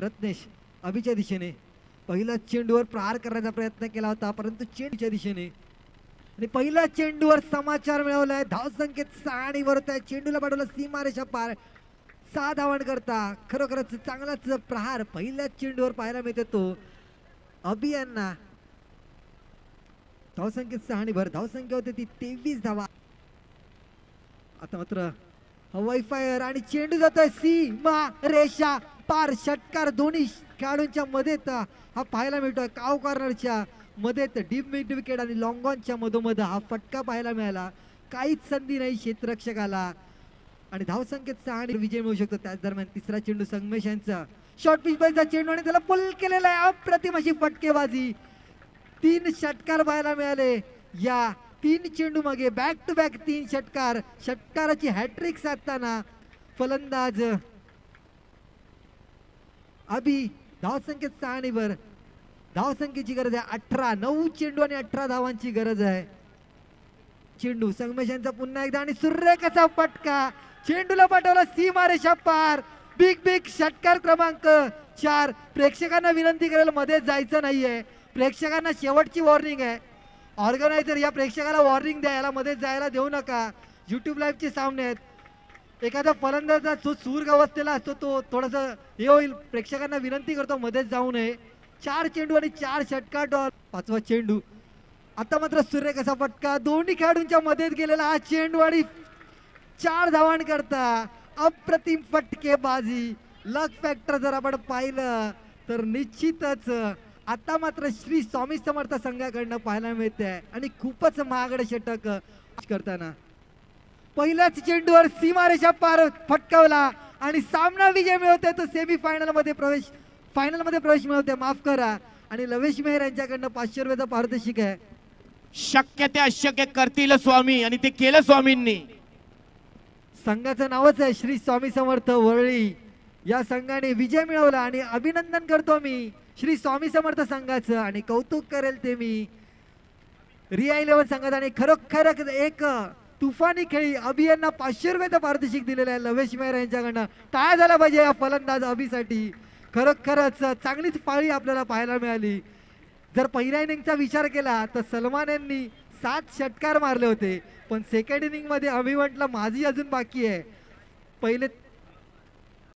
रत्नेश अभिच्या दिशेने पहिला चेंडूवर प्रहार करण्याचा प्रयत्न केला होता, परंतु चेंडूच्या दिशेने आणि पहिल्या चेंडूवर समाचार मिळवलाय. धावसंख्येत 6 आणि वर त्या चेंडूला पाठवलं सीमारेषा पार. 6 धावण करता खरोखरच चांगलाच प्रहार पहिल्या चेंडूवर पाहायला मिळतो तो अभि यांना. धावसंख्येत 6 आणि भर धावसंख्या होती ती 23 धावा. आता मात्र हवाई फायर आणि चेंडू जातोय सीमा रेषा पार. षटकार दोन्ही खेळाडूंच्या मध्ये हा पाहायला मिळतोय. काव कॉर्नरच्या मध्ये डीप मिड विकेट आणि लॉंग ऑनच्या मधोमध हा फटका पाहायला मिळाला. काहीच संधी नाही क्षेत्ररक्षकाला आणि धावसंख्येत 6 आणि विजय मिळू शकतो. त्याच दरम्यान तिसरा चेंडू संगमेश यांचा शॉर्ट पिच बाजूचा चेंडू आणि त्याला पुल केलेला आहे. अप्रतिम अशी फटकेबाजी. 3 षटकार पाहायला मिळाले या 3 चेंडू मागे. बॅक टू बॅक 3 षटकार. षटकाराची हॅट्रिक साधताना फलंदाज अभि. धावसंख्येत 6 आणि वर धावसंख्येची गरज आहे 18. 9 चेंडू आणि 18 धावांची गरज आहे. चेंडू संगमेश यांचा पुन्हा एकदा आणि सुरेखाचा फटका. चेंडूला पाठवला सीमारेषा पार. बिग बिग षटकार क्रमांक 4. प्रेक्षकांना विनंती करेल मध्ये जायचं नाहीये. प्रेक्षकांना शेवटची वॉर्निंग आहे. ऑर्गनायझर या प्रेक्षकाला वॉर्निंग द्या, याला मध्ये जायला देऊ नका. युट्यूब लाईव्हचे सामने आहेत. एखादा फलंदाजा जो सूर गवसलेला असतो तो थोडस हे होईल. प्रेक्षकांना विनंती करतो मध्येच जाऊ नये. 4 चेंडू आणि 4 षटकार डॉल. 5वा चेंडू. आता मात्र सुरेखाचा फटका. दोन्ही खेळाडूंच्या मध्येच गेलेला हा चेंडू आणि 4 धावांन करता अप्रतिम फटकेबाजी. लक फॅक्टर जर आपण पाहिलं तर निश्चितच आता मात्र श्री स्वामी समर्थ संघाकडनं पाहायला मिळते आणि खूपच महागडे षटक करताना पहिल्याच चेंडूवर सीमारेषा पार फटकावला आणि सामना विजय मिळवतोय. तो सेमी फायनल मध्ये प्रवेश मिळवते. माफ करा. आणि लवेश मेहर यांच्याकडनं 500 रुपयाचा पारितोषिक आहे. शक्य ते अशक्य करतील स्वामी आणि ते केलं स्वामींनी. संघाचं नावच आहे श्री स्वामी समर्थ वरळी. या संघाने विजय मिळवला आणि अभिनंदन करतो मी श्री स्वामी समर्थ संघाचं आणि कौतुक करेल ते मी रिया 11 संघात. आणि खरोखर एक तुफानी खेळी अभि यांना 500 रुपयाचं पारितोषिक दिलेलं आहे लवेश मेहर यांच्याकडनं. टाळ्या झाला पाहिजे या फलंदाज अभिसाठी. खरोखरच चांगलीच पाळी आपल्याला पाहायला मिळाली. जर पहिल्या इनिंगचा विचार केला तर सलमान यांनी 7 षटकार मारले होते, पण सेकंड इनिंग मध्ये अभि म्हटलं माझी अजून बाकी आहे. पहिले